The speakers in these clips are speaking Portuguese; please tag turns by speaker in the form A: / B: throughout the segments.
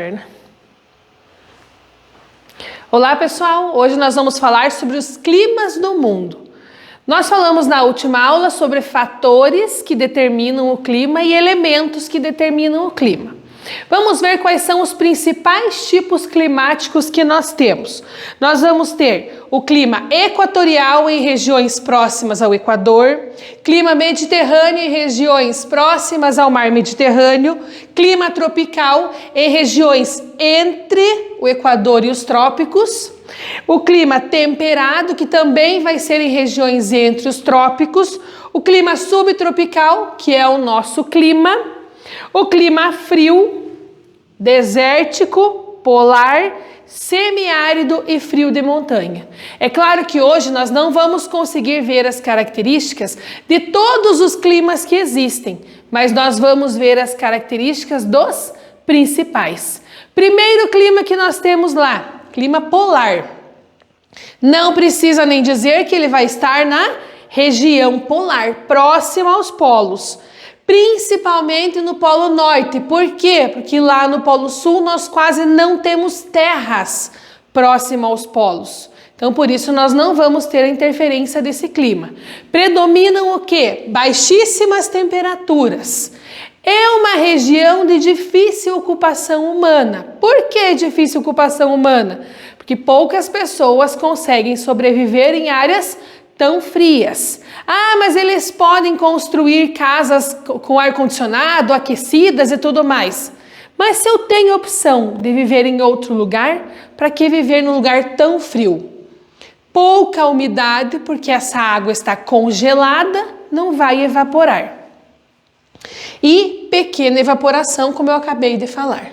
A: software, né? Olá, pessoal! Hoje nós vamos falar sobre os climas do mundo. Nós falamos na última aula sobre fatores que determinam o clima e elementos que determinam o clima. Vamos ver quais são os principais tipos climáticos que nós temos. Nós vamos ter o clima equatorial em regiões próximas ao Equador, clima mediterrâneo em regiões próximas ao mar Mediterrâneo, clima tropical em regiões entre o Equador e os trópicos, o clima temperado, que também vai ser em regiões entre os trópicos, o clima subtropical, que é o nosso clima, o clima frio, desértico, polar, semiárido e frio de montanha. É claro que hoje nós não vamos conseguir ver as características de todos os climas que existem, mas nós vamos ver as características dos principais. Primeiro clima que nós temos lá, clima polar. Não precisa nem dizer que ele vai estar na região polar, próxima aos polos. Principalmente no Polo Norte. Por quê? Porque lá no Polo Sul nós quase não temos terras próximas aos polos. Então, por isso, nós não vamos ter a interferência desse clima. Predominam o quê? Baixíssimas temperaturas. É uma região de difícil ocupação humana. Por que difícil ocupação humana? Porque poucas pessoas conseguem sobreviver em áreas tão frias. Ah, mas eles podem construir casas com ar-condicionado, aquecidas e tudo mais. Mas se eu tenho a opção de viver em outro lugar, para que viver num lugar tão frio? Pouca umidade, porque essa água está congelada, não vai evaporar. E pequena evaporação, como eu acabei de falar.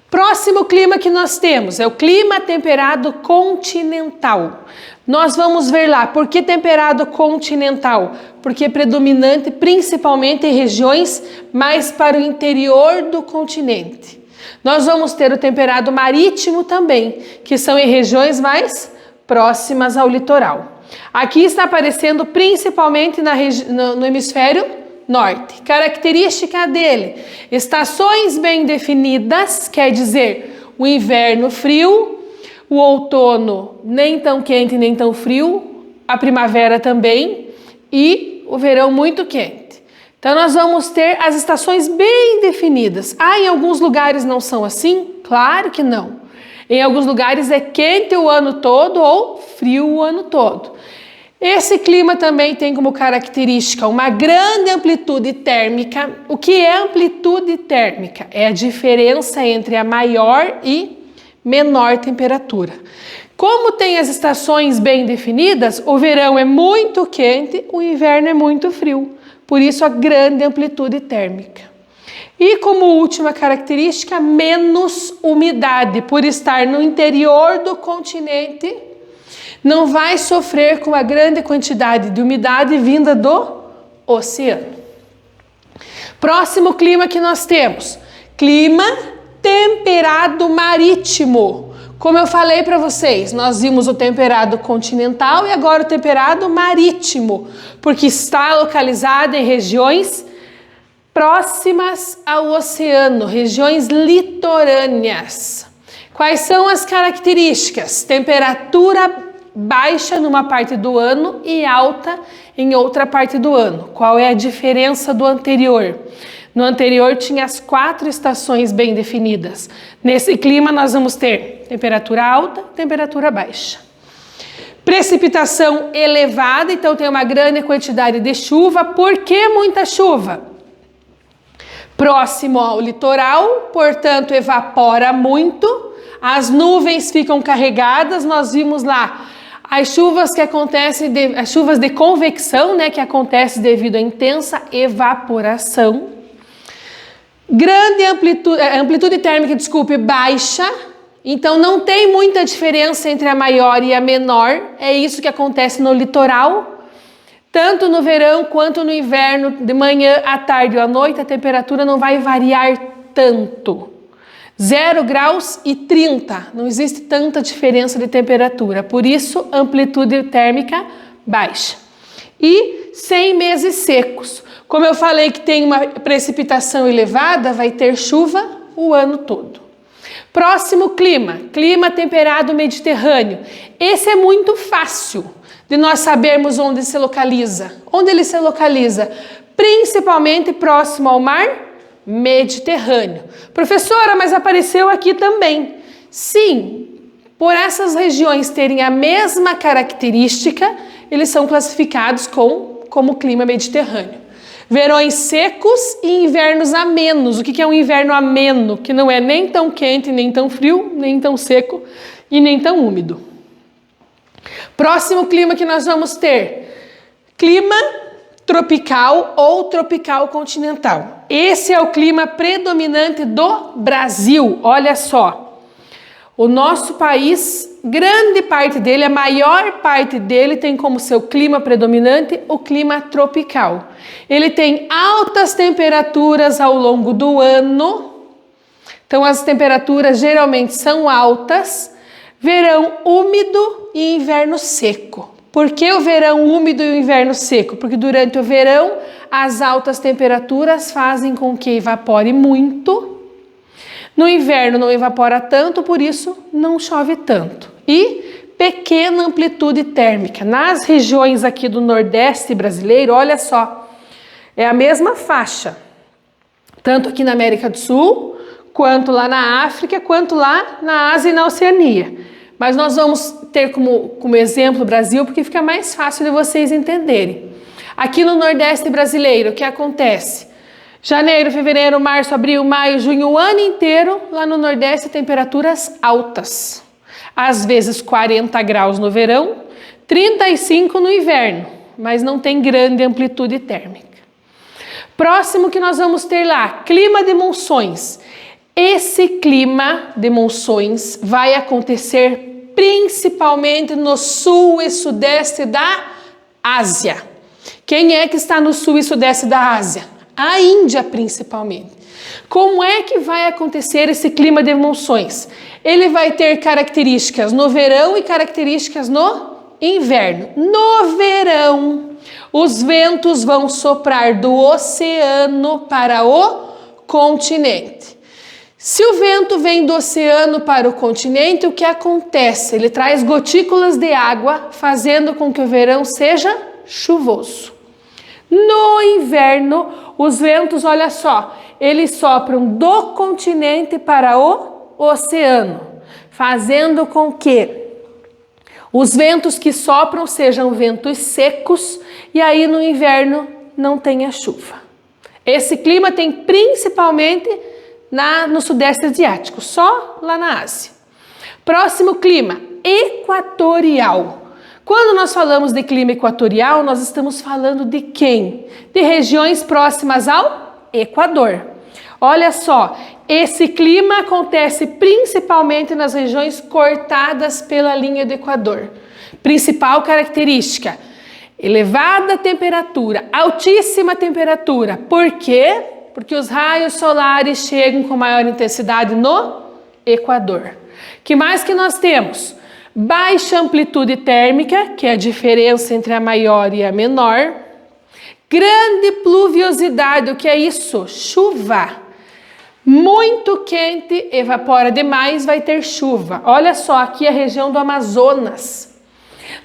A: Próximo clima que nós temos é o clima temperado continental. Nós vamos ver lá, por que temperado continental? Porque é predominante principalmente em regiões mais para o interior do continente. Nós vamos ter o temperado marítimo também, que são em regiões mais próximas ao litoral. Aqui está aparecendo principalmente no hemisfério norte. Característica dele: estações bem definidas, quer dizer, o inverno frio, o outono nem tão quente nem tão frio, a primavera também e o verão muito quente. Então nós vamos ter as estações bem definidas. Ah, em alguns lugares não são assim? Claro que não. Em alguns lugares é quente o ano todo ou frio o ano todo. Esse clima também tem como característica uma grande amplitude térmica. O que é amplitude térmica? É a diferença entre a maior e menor temperatura. Como tem as estações bem definidas, o verão é muito quente, o inverno é muito frio. Por isso a grande amplitude térmica. E como última característica, menos umidade. Por estar no interior do continente, não vai sofrer com a grande quantidade de umidade vinda do oceano. Próximo clima que nós temos, clima temperado marítimo. Como eu falei para vocês, nós vimos o temperado continental e agora o temperado marítimo, porque está localizado em regiões próximas ao oceano, regiões litorâneas. Quais são as características? Temperatura baixa numa parte do ano e alta em outra parte do ano. Qual é a diferença do anterior? No anterior tinha as 4 estações bem definidas. Nesse clima nós vamos ter temperatura alta, temperatura baixa. Precipitação elevada, então tem uma grande quantidade de chuva. Por que muita chuva? Próximo ao litoral, portanto evapora muito. As nuvens ficam carregadas, nós vimos lá as chuvas que acontecem, as chuvas de convecção, né, que acontecem devido à intensa evaporação. Grande amplitude térmica, baixa, então não tem muita diferença entre a maior e a menor, é isso que acontece no litoral. Tanto no verão quanto no inverno, de manhã, à tarde ou à noite, a temperatura não vai variar tanto. 0 graus e 30, não existe tanta diferença de temperatura, por isso amplitude térmica baixa. E sem meses secos, como eu falei que tem uma precipitação elevada, vai ter chuva o ano todo. Próximo clima, clima temperado mediterrâneo. Esse é muito fácil de nós sabermos onde se localiza. Onde ele se localiza? Principalmente próximo ao mar Mediterrâneo. Professora, mas apareceu aqui também. Sim, por essas regiões terem a mesma característica, eles são classificados como clima mediterrâneo. Verões secos e invernos amenos. O que é um inverno ameno? Que não é nem tão quente, nem tão frio, nem tão seco e nem tão úmido. Próximo clima que nós vamos ter, clima tropical ou tropical continental. Esse é o clima predominante do Brasil. Olha só. O nosso país, grande parte dele, a maior parte dele tem como seu clima predominante o clima tropical. Ele tem altas temperaturas ao longo do ano, então as temperaturas geralmente são altas, verão úmido e inverno seco. Por que o verão úmido e o inverno seco? Porque durante o verão as altas temperaturas fazem com que evapore muito. No inverno não evapora tanto, por isso não chove tanto. E pequena amplitude térmica. Nas regiões aqui do Nordeste brasileiro, olha só, é a mesma faixa. Tanto aqui na América do Sul, quanto lá na África, quanto lá na Ásia e na Oceania. Mas nós vamos ter como exemplo o Brasil, porque fica mais fácil de vocês entenderem. Aqui no Nordeste brasileiro, o que acontece? Janeiro, fevereiro, março, abril, maio, junho, o ano inteiro, lá no Nordeste, temperaturas altas. Às vezes 40 graus no verão, 35 no inverno, mas não tem grande amplitude térmica. Próximo que nós vamos ter lá, clima de monções. Esse clima de monções vai acontecer principalmente no sul e sudeste da Ásia. Quem é que está no sul e sudeste da Ásia? A Índia, principalmente. Como é que vai acontecer esse clima de monções? Ele vai ter características no verão e características no inverno. No verão, os ventos vão soprar do oceano para o continente. Se o vento vem do oceano para o continente, o que acontece? Ele traz gotículas de água, fazendo com que o verão seja chuvoso. No inverno, os ventos, olha só, eles sopram do continente para o oceano, fazendo com que os ventos que sopram sejam ventos secos e aí no inverno não tenha chuva. Esse clima tem principalmente no Sudeste Asiático, só lá na Ásia. Próximo clima, equatorial. Quando nós falamos de clima equatorial, nós estamos falando de quem? De regiões próximas ao Equador. Olha só, esse clima acontece principalmente nas regiões cortadas pela linha do Equador. Principal característica, elevada temperatura, altíssima temperatura. Por quê? Porque os raios solares chegam com maior intensidade no Equador. Que mais que nós temos? Baixa amplitude térmica, que é a diferença entre a maior e a menor. Grande pluviosidade, o que é isso? Chuva. Muito quente, evapora demais, vai ter chuva. Olha só, aqui é a região do Amazonas.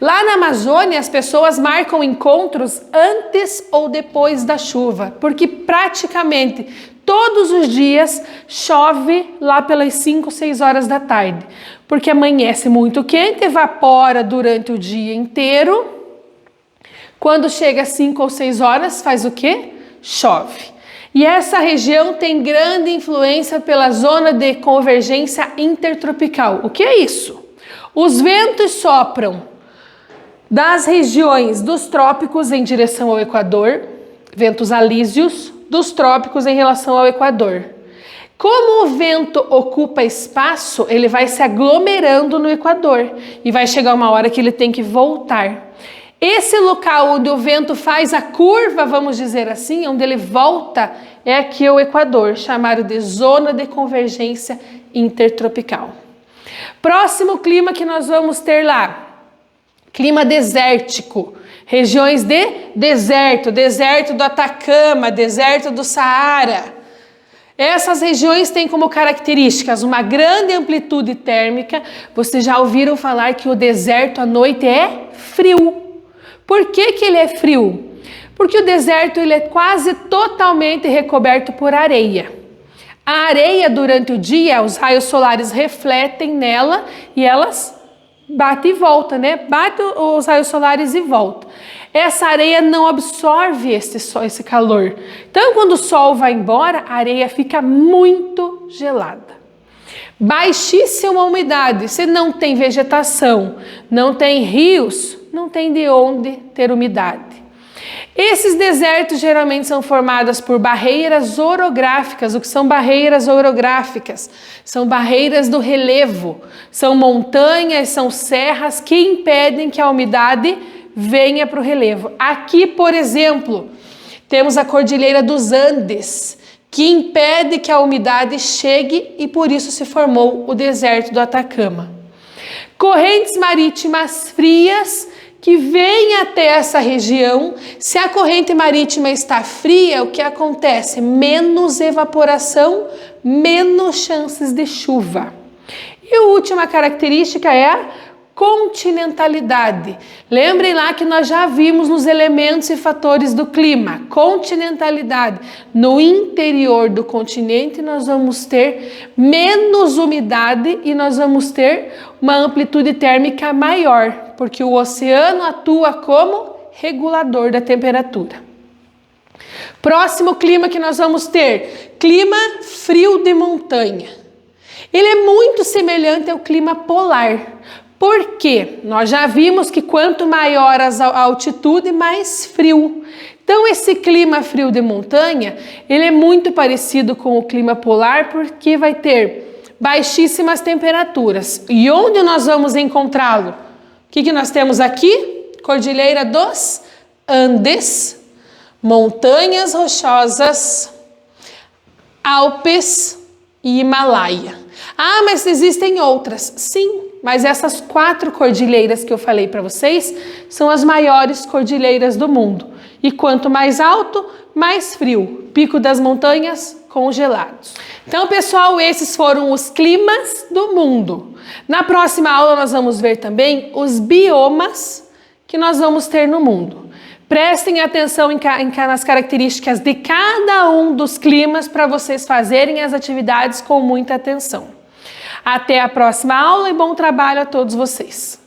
A: Lá na Amazônia, as pessoas marcam encontros antes ou depois da chuva, porque praticamente todos os dias chove lá pelas 5, 6 horas da tarde, porque amanhece muito quente, evapora durante o dia inteiro. Quando chega às 5 ou 6 horas, faz o quê? Chove. E essa região tem grande influência pela zona de convergência intertropical. O que é isso? Os ventos sopram das regiões dos trópicos em direção ao Equador, ventos alísios, dos trópicos em relação ao Equador. Como o vento ocupa espaço, ele vai se aglomerando no Equador e vai chegar uma hora que ele tem que voltar. Esse local onde o vento faz a curva, vamos dizer assim, onde ele volta, é aqui o Equador, chamado de zona de convergência intertropical. Próximo clima que nós vamos ter lá, clima desértico. Regiões de deserto, deserto do Atacama, deserto do Saara. Essas regiões têm como características uma grande amplitude térmica. Vocês já ouviram falar que o deserto à noite é frio. Por que que ele é frio? Porque o deserto ele é quase totalmente recoberto por areia. A areia durante o dia, os raios solares refletem nela e elas batem e voltam, né? Bate os raios solares e voltam. Essa areia não absorve esse calor. Então, quando o sol vai embora, a areia fica muito gelada. Baixíssima umidade. Se não tem vegetação, não tem rios, não tem de onde ter umidade. Esses desertos geralmente são formados por barreiras orográficas. O que são barreiras orográficas? São barreiras do relevo. São montanhas, são serras que impedem que a umidade venha para o relevo. Aqui, por exemplo, temos a Cordilheira dos Andes, que impede que a umidade chegue e por isso se formou o deserto do Atacama. Correntes marítimas frias que vêm até essa região. Se a corrente marítima está fria, o que acontece? Menos evaporação, menos chances de chuva. E a última característica é a continentalidade. Lembrem lá que nós já vimos nos elementos e fatores do clima. Continentalidade. No interior do continente nós vamos ter menos umidade e nós vamos ter uma amplitude térmica maior, porque o oceano atua como regulador da temperatura. Próximo clima que nós vamos ter, clima frio de montanha. Ele é muito semelhante ao clima polar. Por quê? Nós já vimos que quanto maior a altitude, mais frio. Então, esse clima frio de montanha, ele é muito parecido com o clima polar, porque vai ter baixíssimas temperaturas. E onde nós vamos encontrá-lo? O que nós temos aqui? Cordilheira dos Andes, montanhas rochosas, Alpes e Himalaia. Ah, mas existem outras. Sim, mas essas 4 cordilheiras que eu falei para vocês são as maiores cordilheiras do mundo. E quanto mais alto, mais frio. Pico das montanhas congelados. Então, pessoal, esses foram os climas do mundo. Na próxima aula nós vamos ver também os biomas que nós vamos ter no mundo. Prestem atenção nas características de cada um dos climas para vocês fazerem as atividades com muita atenção. Até a próxima aula e bom trabalho a todos vocês!